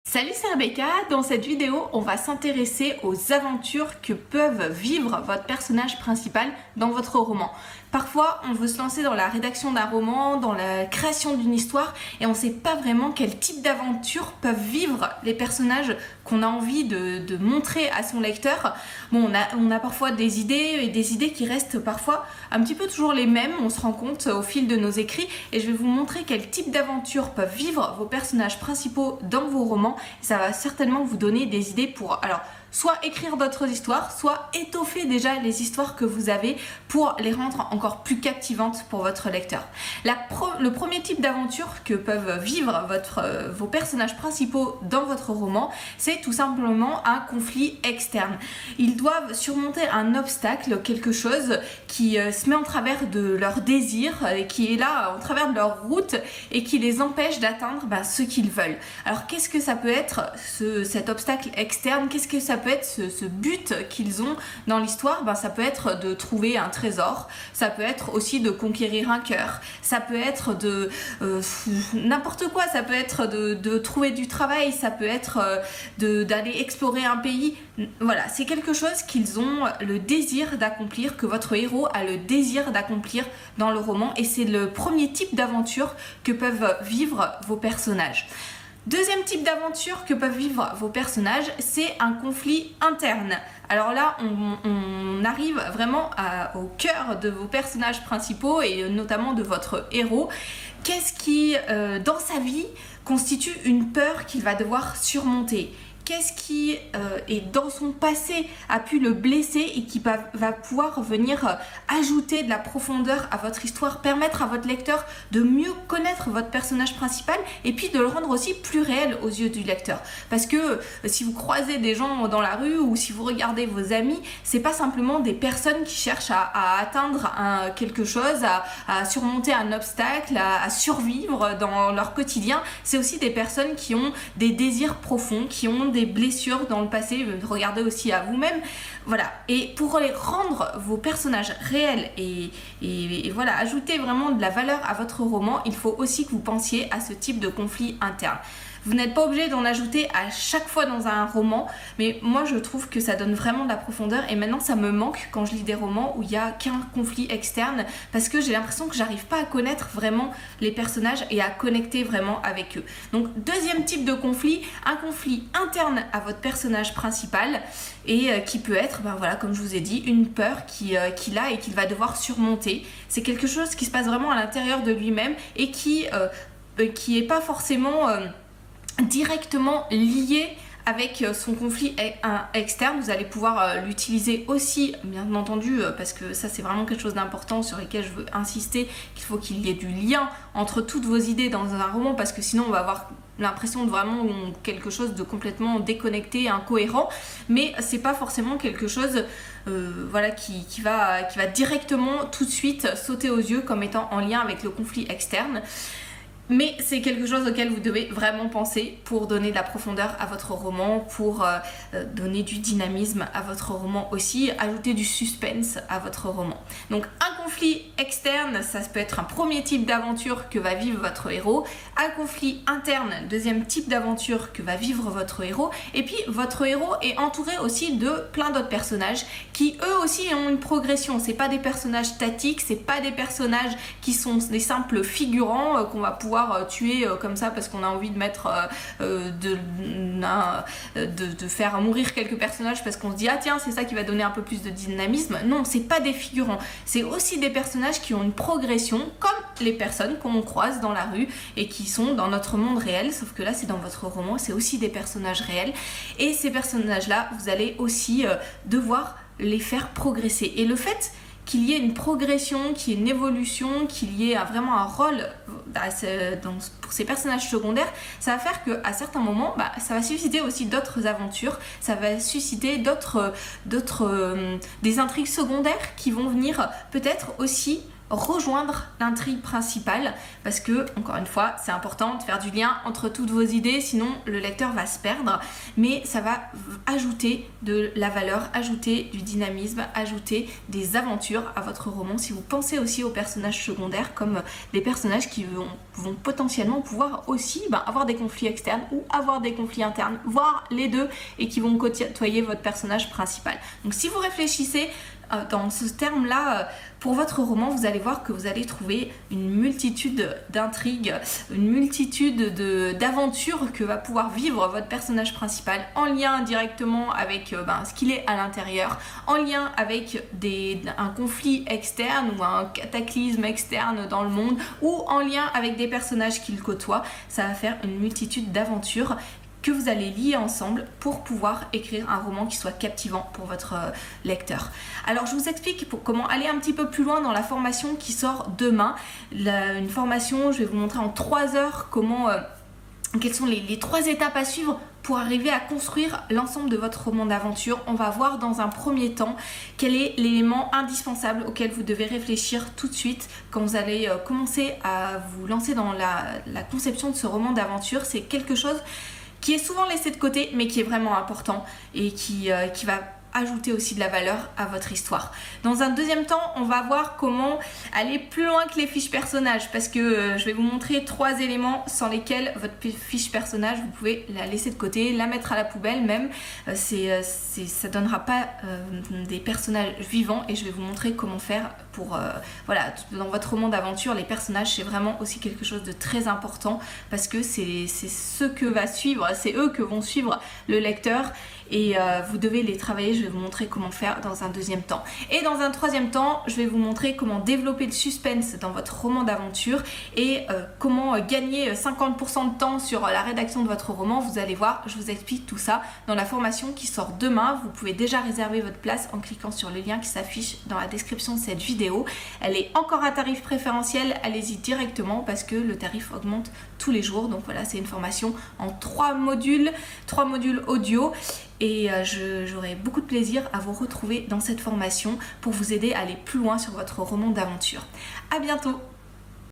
Salut, c'est Rebecca. Dans cette vidéo, on va s'intéresser aux aventures que peuvent vivre votre personnage principal dans votre roman. Parfois, on veut se lancer dans la rédaction d'un roman, dans la création d'une histoire, et on ne sait pas vraiment quel type d'aventures peuvent vivre les personnages qu'on a envie de montrer à son lecteur. Bon, on a parfois des idées, et des idées qui restent parfois un petit peu toujours les mêmes, on se rend compte au fil de nos écrits, et je vais vous montrer quel type d'aventures peuvent vivre vos personnages principaux dans vos romans. Ça va certainement vous donner des idées pour soit écrire d'autres histoires, soit étoffer déjà les histoires que vous avez pour les rendre encore plus captivantes pour votre lecteur. Le premier type d'aventure que peuvent vivre vos personnages principaux dans votre roman, c'est tout simplement un conflit externe. Ils doivent surmonter un obstacle, quelque chose qui se met en travers de leur désir, qui est là en travers de leur route et qui les empêche d'atteindre ce qu'ils veulent. Alors qu'est-ce que ça peut être cet obstacle externe? Qu'est-ce que ça peut être ce but qu'ils ont dans l'histoire? Ça peut être de trouver un trésor, ça peut être aussi de conquérir un cœur, ça peut être de n'importe quoi, ça peut être de trouver du travail, ça peut être d'aller explorer un pays. Voilà, c'est quelque chose qu'ils ont le désir d'accomplir, que votre héros a le désir d'accomplir dans le roman, et c'est le premier type d'aventure que peuvent vivre vos personnages. Deuxième type d'aventure que peuvent vivre vos personnages, c'est un conflit interne. Alors là, on arrive vraiment au cœur de vos personnages principaux et notamment de votre héros. Qu'est-ce qui, dans sa vie, constitue une peur qu'il va devoir surmonter ? Qu'est-ce qui est dans son passé a pu le blesser et qui va pouvoir venir ajouter de la profondeur à votre histoire, permettre à votre lecteur de mieux connaître votre personnage principal et puis de le rendre aussi plus réel aux yeux du lecteur. Parce que si vous croisez des gens dans la rue ou si vous regardez vos amis, c'est pas simplement des personnes qui cherchent à atteindre quelque chose, à surmonter un obstacle, à survivre dans leur quotidien. C'est aussi des personnes qui ont des désirs profonds, qui ont des blessures dans le passé. Regardez aussi à vous-même. Voilà. Et pour les rendre vos personnages réels et voilà, ajouter vraiment de la valeur à votre roman, il faut aussi que vous pensiez à ce type de conflit interne. Vous n'êtes pas obligé d'en ajouter à chaque fois dans un roman, mais moi je trouve que ça donne vraiment de la profondeur et maintenant ça me manque quand je lis des romans où il n'y a qu'un conflit externe parce que j'ai l'impression que j'arrive pas à connaître vraiment les personnages et à connecter vraiment avec eux. Donc deuxième type de conflit, un conflit interne à votre personnage principal et qui peut être, voilà, comme je vous ai dit, une peur qu'il a et qu'il va devoir surmonter. C'est quelque chose qui se passe vraiment à l'intérieur de lui-même et qui est pas forcément directement lié avec son conflit externe. Vous allez pouvoir l'utiliser aussi, bien entendu, parce que ça c'est vraiment quelque chose d'important sur lequel je veux insister, qu'il faut qu'il y ait du lien entre toutes vos idées dans un roman, parce que sinon on va avoir l'impression de vraiment quelque chose de complètement déconnecté, incohérent, mais c'est pas forcément quelque chose voilà, qui va directement tout de suite sauter aux yeux comme étant en lien avec le conflit externe. Mais c'est quelque chose auquel vous devez vraiment penser pour donner de la profondeur à votre roman, pour donner du dynamisme à votre roman aussi, ajouter du suspense à votre roman. Donc un conflit externe, ça peut être un premier type d'aventure que va vivre votre héros. Un conflit interne, deuxième type d'aventure que va vivre votre héros. Et puis votre héros est entouré aussi de plein d'autres personnages qui eux aussi ont une progression. C'est pas des personnages statiques, c'est pas des personnages qui sont des simples figurants qu'on va pouvoir tuer comme ça parce qu'on a envie de mettre de faire mourir quelques personnages parce qu'on se dit ah tiens c'est ça qui va donner un peu plus de dynamisme. Non, c'est pas des figurants, c'est aussi des personnages qui ont une progression comme les personnes qu'on croise dans la rue et qui sont dans notre monde réel, sauf que là c'est dans votre roman, c'est aussi des personnages réels et ces personnages là vous allez aussi devoir les faire progresser. Et le fait qu'il y ait une progression, qu'il y ait une évolution, qu'il y ait vraiment un rôle pour ces personnages secondaires, ça va faire qu'à certains moments, ça va susciter aussi d'autres aventures, ça va susciter des intrigues secondaires qui vont venir peut-être aussi rejoindre l'intrigue principale parce que, encore une fois, c'est important de faire du lien entre toutes vos idées, sinon le lecteur va se perdre, mais ça va ajouter de la valeur, ajouter du dynamisme, ajouter des aventures à votre roman si vous pensez aussi aux personnages secondaires comme des personnages qui vont potentiellement pouvoir aussi avoir des conflits externes ou avoir des conflits internes, voire les deux, et qui vont côtoyer votre personnage principal. Donc si vous réfléchissez dans ce terme-là, pour votre roman, vous allez voir que vous allez trouver une multitude d'intrigues, une multitude d'aventures que va pouvoir vivre votre personnage principal en lien directement avec ce qu'il est à l'intérieur, en lien avec un conflit externe ou un cataclysme externe dans le monde, ou en lien avec des personnages qu'il côtoie. Ça va faire une multitude d'aventures que vous allez lier ensemble pour pouvoir écrire un roman qui soit captivant pour votre lecteur. Alors je vous explique comment aller un petit peu plus loin dans la formation qui sort demain. Une formation, je vais vous montrer en 3 heures quelles sont les 3 étapes à suivre pour arriver à construire l'ensemble de votre roman d'aventure. On va voir dans un premier temps quel est l'élément indispensable auquel vous devez réfléchir tout de suite quand vous allez commencer à vous lancer dans la conception de ce roman d'aventure. C'est quelque chose qui est souvent laissé de côté mais qui est vraiment important et qui va ajouter aussi de la valeur à votre histoire. Dans un deuxième temps, on va voir comment aller plus loin que les fiches personnages parce que je vais vous montrer 3 éléments sans lesquels votre fiche personnage, vous pouvez la laisser de côté, la mettre à la poubelle même. Ça donnera pas des personnages vivants et je vais vous montrer comment faire pour... dans votre roman d'aventure, les personnages, c'est vraiment aussi quelque chose de très important parce que c'est ce que va suivre, c'est eux que vont suivre le lecteur et vous devez les travailler. Je vais vous montrer comment faire dans un deuxième temps. Et dans un troisième temps, je vais vous montrer comment développer le suspense dans votre roman d'aventure et comment gagner 50% de temps sur la rédaction de votre roman. Vous allez voir, je vous explique tout ça dans la formation qui sort demain. Vous pouvez déjà réserver votre place en cliquant sur le lien qui s'affiche dans la description de cette vidéo. Elle est encore à tarif préférentiel, allez-y directement parce que le tarif augmente tous les jours. Donc voilà, c'est une formation en 3 modules audio. Et j'aurai beaucoup de plaisir à vous retrouver dans cette formation pour vous aider à aller plus loin sur votre roman d'aventure. À bientôt!